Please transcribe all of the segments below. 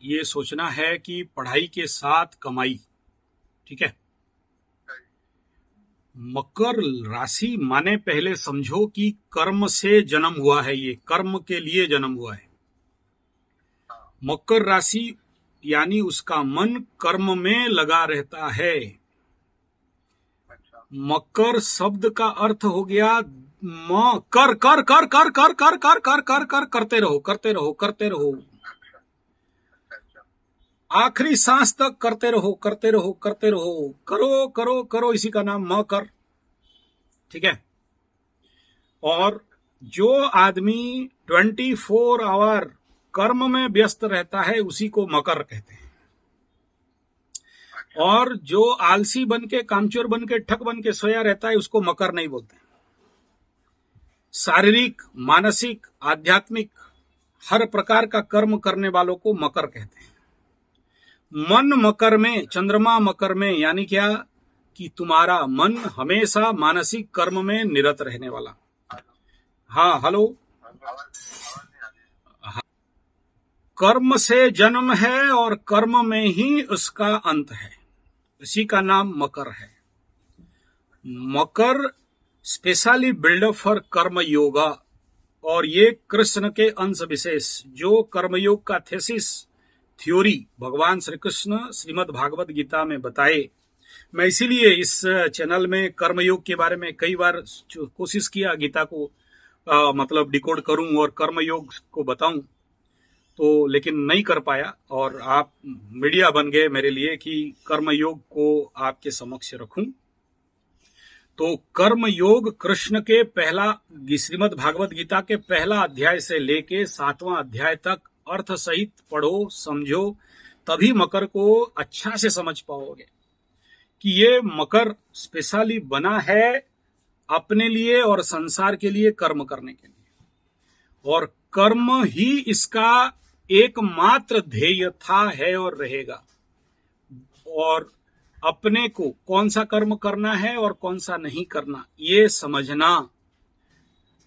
ये सोचना है कि पढ़ाई के साथ कमाई, ठीक है। मकर राशि माने पहले समझो कि कर्म से जन्म हुआ है, ये कर्म के लिए जन्म हुआ है। मकर राशि यानी उसका मन कर्म में लगा रहता है। मकर शब्द का अर्थ हो गया कर कर कर कर कर कर कर कर कर कर करते रहो करते रहो करते रहो, आखिरी सांस तक करते रहो करते रहो करते रहो, करो करो करो, इसी का नाम मकर, ठीक है। और जो आदमी 24 आवर कर्म में व्यस्त रहता है उसी को मकर कहते हैं। और जो आलसी बन के, कामचोर बन के, ठग बन के सोया रहता है उसको मकर नहीं बोलते। शारीरिक, मानसिक, आध्यात्मिक हर प्रकार का कर्म करने वालों को मकर कहते हैं। मन मकर में, चंद्रमा मकर में, यानी क्या कि तुम्हारा मन हमेशा मानसिक कर्म में निरत रहने वाला। हाँ, हेलो। कर्म से जन्म है और कर्म में ही उसका अंत है, इसी का नाम मकर है। मकर स्पेशली बिल्डअप फॉर कर्म योगा, और ये कृष्ण के अंश विशेष जो कर्मयोग का थ्योरी भगवान श्री कृष्ण श्रीमद् भागवत गीता में बताए। मैं इसीलिए इस चैनल में कर्मयोग के बारे में कई बार कोशिश किया गीता को मतलब डिकोड करूं और कर्मयोग को बताऊं, तो लेकिन नहीं कर पाया। और आप मीडिया बन गए मेरे लिए कि कर्मयोग को आपके समक्ष रखूं। तो कर्मयोग कृष्ण के पहला श्रीमद् भागवत गीता के पहला अध्याय से लेके 7वां अध्याय तक अर्थ सहित पढ़ो, समझो, तभी मकर को अच्छा से समझ पाओगे कि ये मकर स्पेशली बना है अपने लिए और संसार के लिए, कर्म करने के लिए। और कर्म ही इसका एकमात्र ध्येय था, है और रहेगा। और अपने को कौन सा कर्म करना है और कौन सा नहीं करना ये समझना,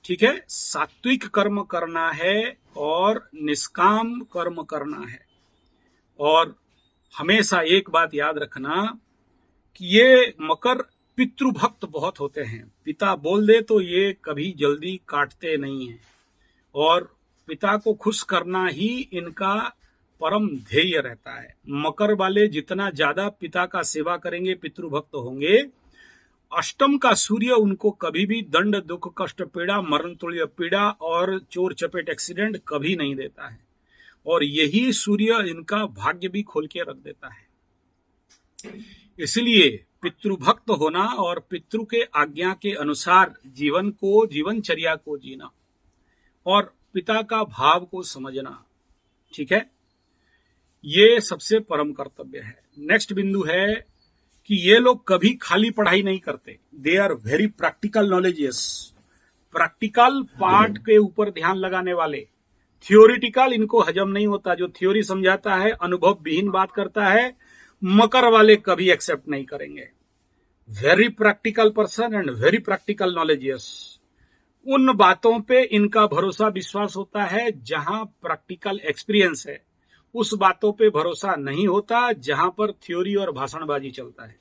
ठीक है। सात्विक कर्म करना है और निष्काम कर्म करना है। और हमेशा एक बात याद रखना कि ये मकर पितृभक्त बहुत होते हैं। पिता बोल दे तो ये कभी जल्दी काटते नहीं हैं, और पिता को खुश करना ही इनका परम ध्येय रहता है। मकर वाले जितना ज्यादा पिता का सेवा करेंगे, पितृभक्त होंगे, अष्टम का सूर्य उनको कभी भी दंड, दुख, कष्ट, पीड़ा, मरण तुल्य पीड़ा और चोर चपेट एक्सीडेंट कभी नहीं देता है। और यही सूर्य इनका भाग्य भी खोल के रख देता है। इसलिए पितृभक्त होना और पितृ के आज्ञा के अनुसार जीवनचर्या को जीना और पिता का भाव को समझना, ठीक है, ये सबसे परम कर्तव्य है। नेक्स्ट बिंदु है कि ये लोग कभी खाली पढ़ाई नहीं करते। They are very practical knowledgeous, practical part के ऊपर ध्यान लगाने वाले। थियोरिटिकल इनको हजम नहीं होता। जो थ्योरी समझाता है, अनुभव विहीन बात करता है, मकर वाले कभी एक्सेप्ट नहीं करेंगे। Very practical person and very practical knowledgeous. उन बातों पे इनका भरोसा विश्वास होता है जहां प्रैक्टिकल एक्सपीरियंस है। उस बातों पे भरोसा नहीं होता जहां पर थ्योरी और भाषणबाजी चलता है।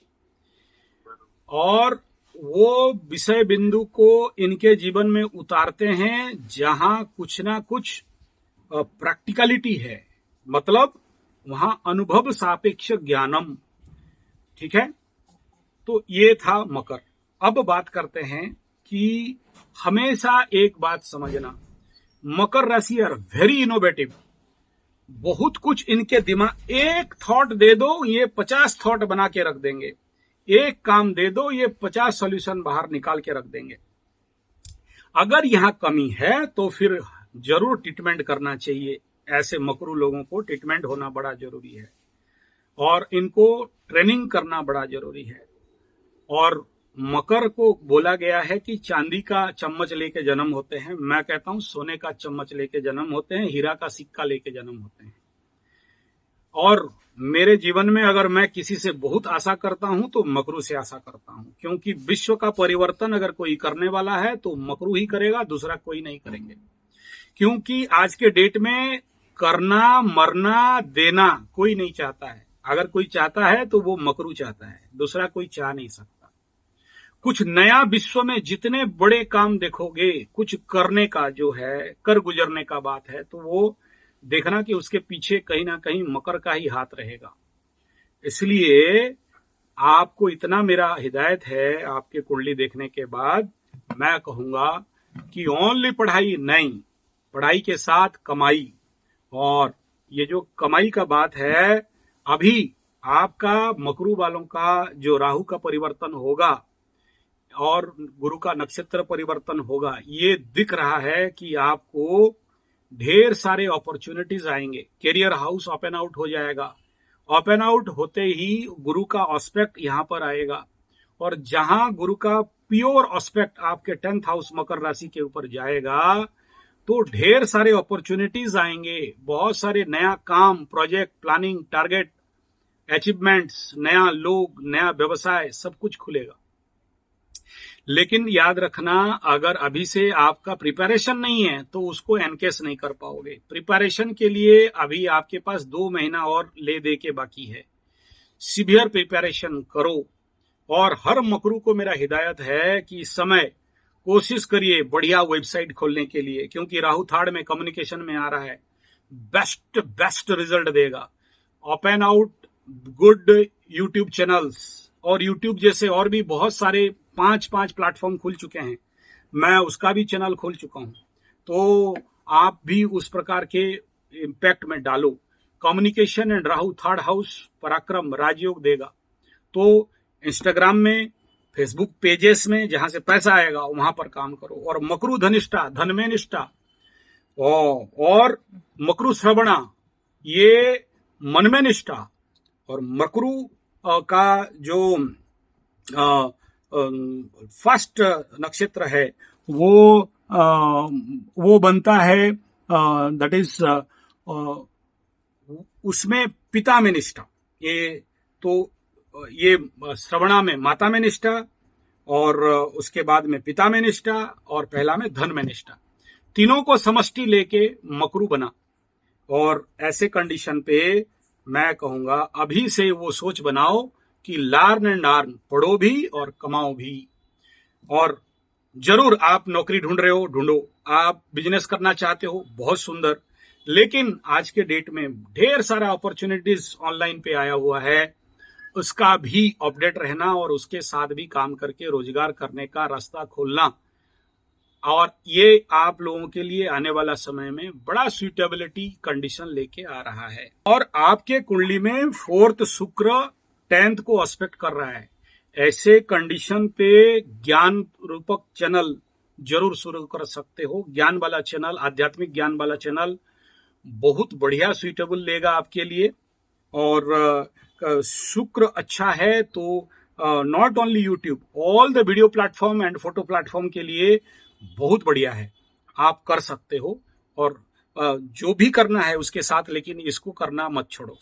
और वो विषय बिंदु को इनके जीवन में उतारते हैं जहां कुछ ना कुछ प्रैक्टिकलिटी है, मतलब वहां अनुभव सापेक्ष ज्ञानम, ठीक है। तो ये था मकर। अब बात करते हैं कि हमेशा एक बात समझना, मकर राशि आर वेरी इनोवेटिव। बहुत कुछ इनके दिमाग, एक थॉट दे दो ये 50 थॉट बना के रख देंगे, एक काम दे दो ये 50 सॉल्यूशन बाहर निकाल के रख देंगे। अगर यहां कमी है तो फिर जरूर ट्रीटमेंट करना चाहिए। ऐसे मकरू लोगों को ट्रीटमेंट होना बड़ा जरूरी है और इनको ट्रेनिंग करना बड़ा जरूरी है। और मकर को बोला गया है कि चांदी का चम्मच लेके जन्म होते हैं। मैं कहता हूं सोने का चम्मच लेके जन्म होते हैं, हीरा का सिक्का लेके जन्म होते हैं। और मेरे जीवन में अगर मैं किसी से बहुत आशा करता हूं तो मकरू से आशा करता हूं, क्योंकि विश्व का परिवर्तन अगर कोई करने वाला है तो मकरू ही करेगा, दूसरा कोई नहीं करेंगे। क्योंकि आज के डेट में करना, मरना, देना कोई नहीं चाहता है। अगर कोई चाहता है तो वो मकरू चाहता है, दूसरा कोई चाह नहीं सकता। कुछ नया विश्व में जितने बड़े काम देखोगे, कुछ करने का जो है, कर गुजरने का बात है, तो वो देखना कि उसके पीछे कहीं ना कहीं मकर का ही हाथ रहेगा। इसलिए आपको इतना मेरा हिदायत है, आपके कुंडली देखने के बाद मैं कहूंगा कि ओनली पढ़ाई नहीं, पढ़ाई के साथ कमाई। और ये जो कमाई का बात है, अभी आपका मकरू वालों का जो राहु का परिवर्तन होगा और गुरु का नक्षत्र परिवर्तन होगा, ये दिख रहा है कि आपको ढेर सारे अपॉर्चुनिटीज आएंगे। कैरियर हाउस ओपन आउट हो जाएगा। ओपन आउट होते ही गुरु का ऑस्पेक्ट यहां पर आएगा, और जहां गुरु का प्योर ऑस्पेक्ट आपके 10th हाउस मकर राशि के ऊपर जाएगा, तो ढेर सारे अपॉर्चुनिटीज आएंगे। बहुत सारे नया काम, प्रोजेक्ट, प्लानिंग, टारगेट, अचीवमेंट्स, नया लोग, नया व्यवसाय, सब कुछ खुलेगा। लेकिन याद रखना, अगर अभी से आपका प्रिपरेशन नहीं है तो उसको एनकेस नहीं कर पाओगे। प्रिपरेशन के लिए अभी आपके पास 2 महीना और ले दे के बाकी है। सीवियर प्रिपरेशन करो। और हर मकरू को मेरा हिदायत है कि इस समय कोशिश करिए बढ़िया वेबसाइट खोलने के लिए, क्योंकि राहु थर्ड में कम्युनिकेशन में आ रहा है। बेस्ट रिजल्ट देगा। Open out good YouTube channels, और यूट्यूब जैसे और भी बहुत सारे 5 प्लेटफॉर्म खुल चुके हैं। मैं उसका भी चैनल खोल चुका हूं, तो आप भी उस प्रकार के इम्पैक्ट में डालो। Communication and Rahu third house पराक्रम राजयोग देगा। तो इंस्टाग्राम में, फेसबुक पेजेस में जहां से पैसा आएगा वहां पर काम करो। और मकरू धनिष्ठा, धन में निष्ठा, और मकरू श्रवणा, ये मन में निष्ठा। और मकरू का जो फर्स्ट नक्षत्र है वो बनता है, दैट इज उसमें पिता में निष्ठा। ये श्रवणा में माता में निष्ठा, और उसके बाद में पिता में निष्ठा, और पहला में धन में निष्ठा। तीनों को समष्टि लेके मकरू बना। और ऐसे कंडीशन पे मैं कहूंगा अभी से वो सोच बनाओ कि लर्न एंड अर्न, पढ़ो भी और कमाओ भी। और जरूर आप नौकरी ढूंढ रहे हो, ढूंढो। आप बिजनेस करना चाहते हो, बहुत सुंदर। लेकिन आज के डेट में ढेर सारा अपॉर्चुनिटीज ऑनलाइन पे आया हुआ है, उसका भी अपडेट रहना और उसके साथ भी काम करके रोजगार करने का रास्ता खोलना। और ये आप लोगों के लिए आने वाला समय में बड़ा सुइटेबिलिटी कंडीशन लेके आ रहा है। और आपके कुंडली में 4th शुक्र 10th को एस्पेक्ट कर रहा है। ऐसे कंडीशन पे ज्ञान रूपक चैनल जरूर शुरू कर सकते हो। ज्ञान वाला चैनल, आध्यात्मिक ज्ञान वाला चैनल बहुत बढ़िया सुइटेबल लेगा आपके लिए। और शुक्र अच्छा है तो not only YouTube, all the video platform and photo platform के लिए बहुत बढ़िया है। आप कर सकते हो, और जो भी करना है उसके साथ, लेकिन इसको करना मत छोड़ो।